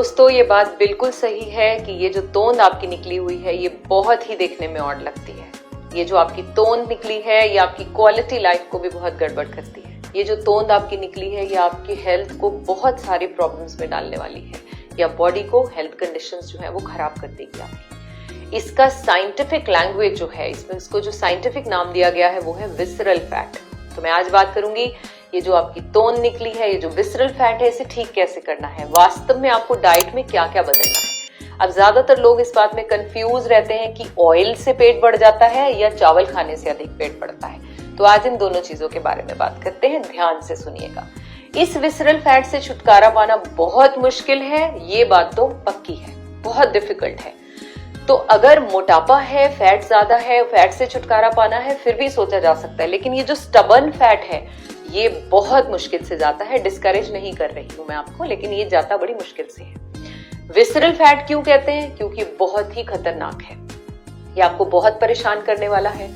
दोस्तों ये बात बिल्कुल सही है कि ये जो तोंद आपकी निकली हुई है ये बहुत ही देखने में ऑड लगती है। ये जो आपकी तोंद निकली है ये आपकी क्वालिटी लाइफ को भी बहुत गड़बड़ करती है। ये जो तोंद आपकी निकली है ये आपकी हेल्थ को बहुत सारे प्रॉब्लम्स में डालने वाली है, या बॉडी को हेल्थ कंडीशंस जो है वो खराब कर देगी आपकी। इसका साइंटिफिक लैंग्वेज जो है, इसमें इसको जो साइंटिफिक नाम दिया गया है वो है विसरल फैट। तो मैं आज बात करूंगी ये जो आपकी तोंद निकली है, ये जो विसरल फैट है, इसे ठीक कैसे करना है, वास्तव में आपको डाइट में क्या क्या बदलना है। अब ज्यादातर लोग इस बात में कंफ्यूज रहते हैं कि ऑयल से पेट बढ़ जाता है या चावल खाने से अधिक पेट बढ़ता है। तो आज इन दोनों चीजों के बारे में बात करते हैं, ध्यान से सुनिएगा। इस विसरल फैट से छुटकारा पाना बहुत मुश्किल है, ये बात तो पक्की है, बहुत डिफिकल्ट है। तो अगर मोटापा है, फैट ज्यादा है, फैट से छुटकारा पाना है, फिर भी सोचा जा सकता है। लेकिन ये जो स्टबर्न फैट है ये बहुत मुश्किल से जाता है। डिस्करेज नहीं कर रही हूं मैं आपको, लेकिन ये जाता बड़ी मुश्किल से है। विसरल फैट क्यों कहते हैं? क्योंकि बहुत ही खतरनाक है, ये आपको बहुत परेशान करने वाला है।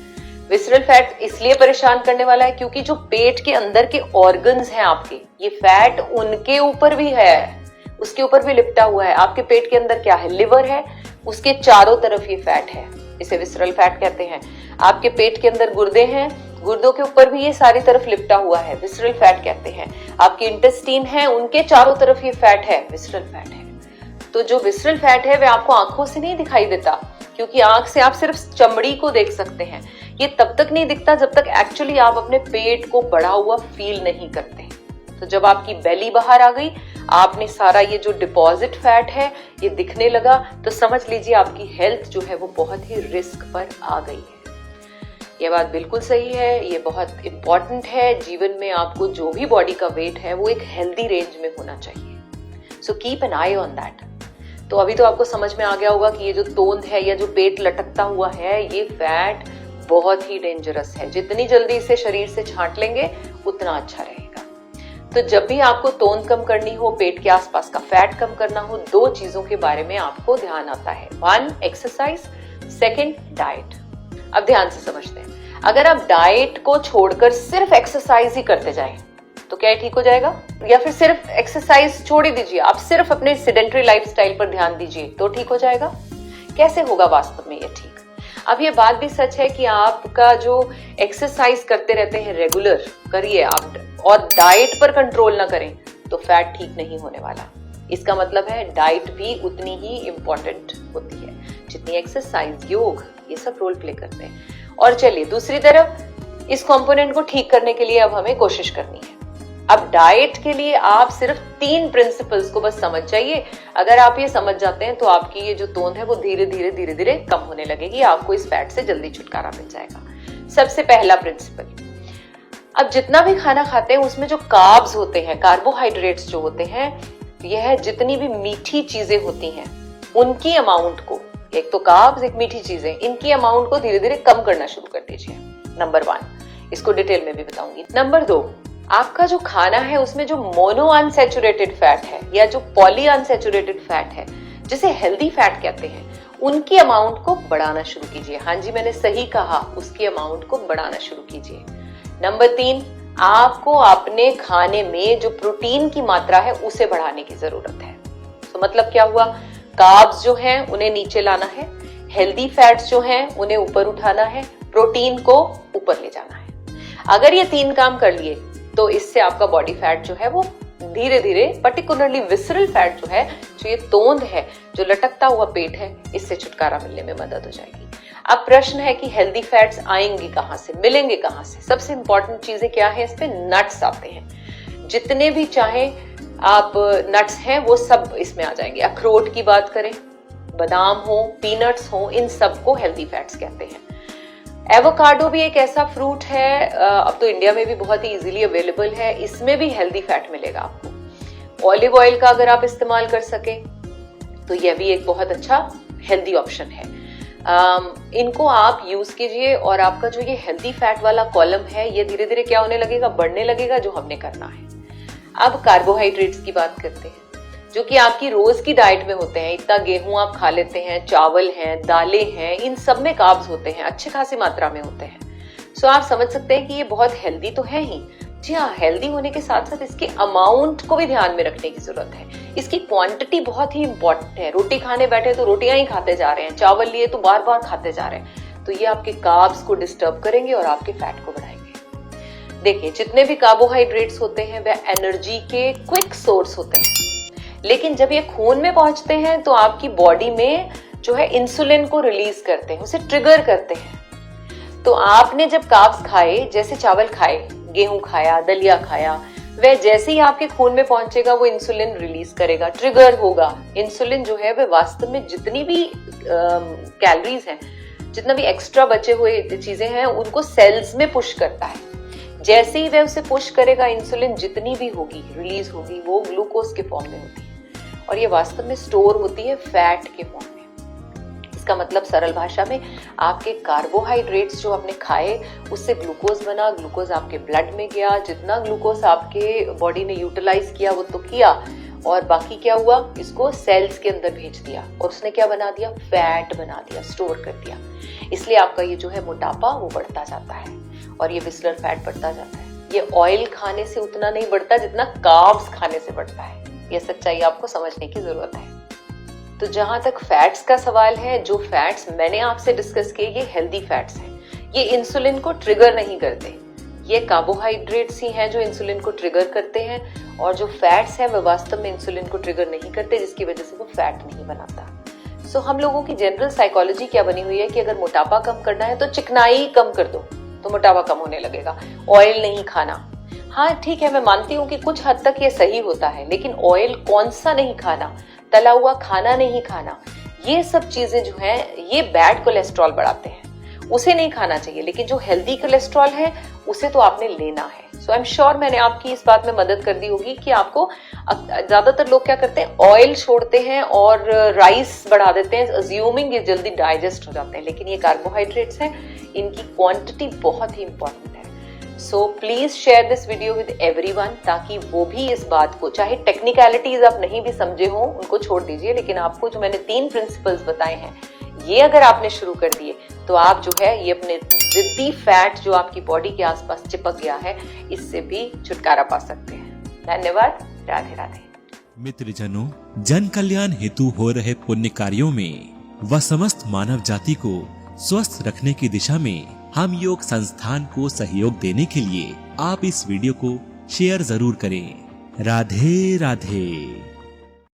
विसरल फैट इसलिए परेशान करने वाला है क्योंकि जो पेट के अंदर के ऑर्गन्स हैं आपके, ये फैट उनके ऊपर भी है, उसके ऊपर भी लिपटा हुआ है। आपके पेट के अंदर क्या है? लिवर है, उसके चारों तरफ ये फैट है, इसे विसरल फैट कहते हैं। आपके पेट के अंदर गुर्दे हैं, गुर्दों के ऊपर भी ये सारी तरफ लिपटा हुआ है, विसरल फैट कहते हैं। आपके इंटेस्टीन है, उनके चारों तरफ ये फैट है, विसरल फैट है। तो जो विसरल फैट है वह आपको आंखों से नहीं दिखाई देता, क्योंकि आंख से आप सिर्फ चमड़ी को देख सकते हैं। ये तब तक नहीं दिखता जब तक एक्चुअली आप अपने पेट को बढ़ा हुआ फील नहीं करते। तो जब आपकी बेली बाहर आ गई, आपने सारा ये जो डिपॉजिट फैट है ये दिखने लगा, तो समझ लीजिए आपकी हेल्थ जो है वो बहुत ही रिस्क पर आ गई है। ये बात बिल्कुल सही है, ये बहुत इंपॉर्टेंट है। जीवन में आपको जो भी बॉडी का वेट है वो एक हेल्दी रेंज में होना चाहिए। So keep an I on that. तो अभी तो आपको समझ में आ गया होगा कि ये जो तोंद है या जो पेट लटकता हुआ है, ये फैट बहुत ही डेंजरस है। जितनी जल्दी इसे शरीर से छांट लेंगे उतना अच्छा रहेगा। तो जब भी आपको तोंद कम करनी हो, पेट के आसपास का फैट कम करना हो, दो चीजों के बारे में आपको ध्यान आता है। 1 एक्सरसाइज, 2 डाइट। अब ध्यान से समझते हैं, अगर आप डाइट को छोड़कर सिर्फ एक्सरसाइज ही करते जाएं तो क्या ठीक हो जाएगा? या फिर सिर्फ एक्सरसाइज छोड़ ही दीजिए, आप सिर्फ अपने सेडेंटरी लाइफस्टाइल पर ध्यान दीजिए तो ठीक हो जाएगा? कैसे होगा वास्तव में ये ठीक? अब ये बात भी सच है कि आपका जो एक्सरसाइज करते रहते हैं रेगुलर करिए आप, और डाइट पर कंट्रोल ना करें तो फैट ठीक नहीं होने वाला। इसका मतलब है डाइट भी उतनी ही इंपॉर्टेंट होती है जितनी एक्सरसाइज, योग, ये सब रोल प्ले करते हैं। और चलिए दूसरी तरफ इस कंपोनेंट को ठीक करने के लिए अब हमें कोशिश करनी है। अब डाइट के लिए आप सिर्फ 3 प्रिंसिपल्स को बस समझ जाइए। अगर आप ये समझ जाते हैं तो आपकी ये जो तोंद है वो धीरे धीरे कम होने लगेगी, आपको इस फैट से जल्दी छुटकारा मिल जाएगा। सबसे पहला प्रिंसिपल, अब जितना भी खाना खाते हैं उसमें जो कार्ब्स होते हैं, कार्बोहाइड्रेट्स जो होते हैं, यह जितनी भी मीठी चीजें होती हैं उनकी अमाउंट को, एक तो कार्ब्स एक मीठी चीजें, इनकी अमाउंट को धीरे धीरे कम करना शुरू कर दीजिए। नंबर 1, इसको डिटेल में भी बताऊंगी। नंबर 2, आपका जो खाना है उसमें जो मोनो अनसैचुरेटेड फैट है या जो पॉली अनसैचुरेटेड फैट है, जिसे हेल्दी फैट कहते हैं, उनकी अमाउंट को बढ़ाना शुरू कीजिए। हाँ जी, मैंने सही कहा, उसकी अमाउंट को बढ़ाना शुरू कीजिए। नंबर 3, आपको अपने खाने में जो प्रोटीन की मात्रा है उसे बढ़ाने की जरूरत है। तो मतलब क्या हुआ? कार्ब्स जो हैं उन्हें नीचे लाना है, हेल्दी फैट्स जो हैं उन्हें ऊपर उठाना है, प्रोटीन को ऊपर ले जाना है। अगर ये 3 काम कर लिए तो इससे आपका बॉडी फैट जो है वो धीरे धीरे, पर्टिकुलरली विसरल फैट जो है, जो ये तोंद है, जो लटकता हुआ पेट है, इससे छुटकारा मिलने में मदद हो जाएगी। अब प्रश्न है कि हेल्दी फैट्स आएंगे कहां से, मिलेंगे कहां से? सबसे इंपॉर्टेंट चीजें क्या है? इस पे नट्स आते हैं। जितने भी चाहे आप नट्स हैं वो सब इसमें आ जाएंगे। अखरोट की बात करें, बादाम हो, पीनट्स हो, इन सबको हेल्दी फैट्स कहते हैं। एवोकाडो भी एक ऐसा फ्रूट है, अब तो इंडिया में भी बहुत ही इजीली अवेलेबल है, इसमें भी हेल्दी फैट मिलेगा आपको। ऑलिव ऑयल का अगर आप इस्तेमाल कर सके तो यह भी एक बहुत अच्छा हेल्दी ऑप्शन है। इनको आप यूज कीजिए और आपका जो ये हेल्दी फैट वाला कॉलम है ये धीरे धीरे क्या होने लगेगा? बढ़ने लगेगा, जो हमने करना है। अब कार्बोहाइड्रेट्स की बात करते हैं, जो कि आपकी रोज की डाइट में होते हैं। इतना गेहूं आप खा लेते हैं, चावल हैं, दालें हैं, इन सब में कार्ब्स होते हैं, अच्छी खासी मात्रा में होते हैं। सो आप समझ सकते हैं कि ये बहुत हेल्दी तो है ही, जी हाँ, हेल्दी होने के साथ साथ इसके अमाउंट को भी ध्यान में रखने की जरूरत है। इसकी क्वांटिटी बहुत ही इंपॉर्टेंट है। रोटी खाने बैठे तो रोटियां ही खाते जा रहे हैं, चावल लिए तो बार बार खाते जा रहे हैं, तो ये आपके कार्ब्स को डिस्टर्ब करेंगे और आपके फैट को बढ़ाएंगे। देखिए, जितने भी कार्बोहाइड्रेट्स होते हैं वह एनर्जी के क्विक सोर्स होते हैं, लेकिन जब ये खून में पहुंचते हैं तो आपकी बॉडी में जो है इंसुलिन को रिलीज करते हैं, उसे ट्रिगर करते हैं। तो आपने जब कार्ब्स खाए, जैसे चावल खाए, गेहूं खाया, दलिया खाया, वह जैसे ही आपके खून में पहुंचेगा वो इंसुलिन रिलीज करेगा, ट्रिगर होगा। इंसुलिन जो है वह वास्तव में जितनी भी कैलोरीज हैं, जितना भी एक्स्ट्रा बचे हुए चीजें हैं, उनको सेल्स में पुश करता है। जैसे ही वह उसे पुश करेगा, इंसुलिन जितनी भी होगी रिलीज होगी, वो ग्लूकोज के फॉर्म में होती है और ये वास्तव में स्टोर होती है फैट के फॉर्म में। इसका मतलब सरल भाषा में, आपके कार्बोहाइड्रेट्स जो आपने खाए उससे ग्लूकोज बना, ग्लूकोज आपके ब्लड में गया, जितना ग्लूकोज आपके बॉडी ने यूटिलाइज किया वो तो किया, और बाकी क्या हुआ, इसको सेल्स के अंदर भेज दिया और उसने क्या बना दिया, फैट बना दिया, स्टोर कर दिया। इसलिए आपका ये जो है मोटापा वो बढ़ता जाता है और ये विस्लर फैट बढ़ता जाता है। ये ऑयल खाने से उतना नहीं बढ़ता जितना कार्ब्स खाने से बढ़ता है। ये सच्चाई आपको समझने की जरूरत है। तो जहां तक फैट्स का सवाल है, जो फैट्स मैंने आपसे डिस्कस किए ये हेल्दी फैट्स हैं। ये इंसुलिन को ट्रिगर नहीं करते, ये कार्बोहाइड्रेट्स ही हैं जो इंसुलिन को ट्रिगर करते हैं, और जो फैट्स हैं वह वास्तव में इंसुलिन को ट्रिगर नहीं करते, जिसकी वजह से वो फैट नहीं बनाता। सो हम लोगों की जनरल साइकोलॉजी क्या बनी हुई है कि अगर मोटापा कम करना है तो चिकनाई कम कर दो तो मोटापा कम होने लगेगा, ऑयल नहीं खाना। हाँ ठीक है, मैं मानती हूँ कि कुछ हद तक ये सही होता है, लेकिन ऑयल कौन सा नहीं खाना, तला हुआ खाना नहीं खाना, ये सब चीजें जो हैं ये बैड कोलेस्ट्रॉल बढ़ाते हैं, उसे नहीं खाना चाहिए। लेकिन जो हेल्दी कोलेस्ट्रॉल है उसे तो आपने लेना है। सो आई एम श्योर मैंने आपकी इस बात में मदद कर दी होगी कि आपको, ज्यादातर लोग क्या करते हैं, ऑयल छोड़ते हैं और राइस बढ़ा देते हैं, अज्यूमिंग ये जल्दी डाइजेस्ट हो जाते हैं, लेकिन ये कार्बोहाइड्रेट्स हैं, इनकी क्वांटिटी बहुत ही इंपॉर्टेंट है। So please share this video with everyone, ताकि वो भी इस बात को, चाहे टेक्निकलिटीज आप नहीं भी समझे हो उनको छोड़ दीजिए, लेकिन आपको जो मैंने 3 प्रिंसिपल्स बताए हैं ये अगर आपने शुरू कर दिए तो आप जो है ये अपने जिद्दी फैट जो आपकी बॉडी के आसपास चिपक गया है, इससे भी छुटकारा पा सकते हैं। धन्यवाद। राधे राधे। मित्रजनों, जन कल्याण हेतु हो रहे पुण्य कार्यों में व समस्त मानव जाति को स्वस्थ रखने की दिशा में हम योग संस्थान को सहयोग देने के लिए आप इस वीडियो को शेयर जरूर करें। राधे राधे।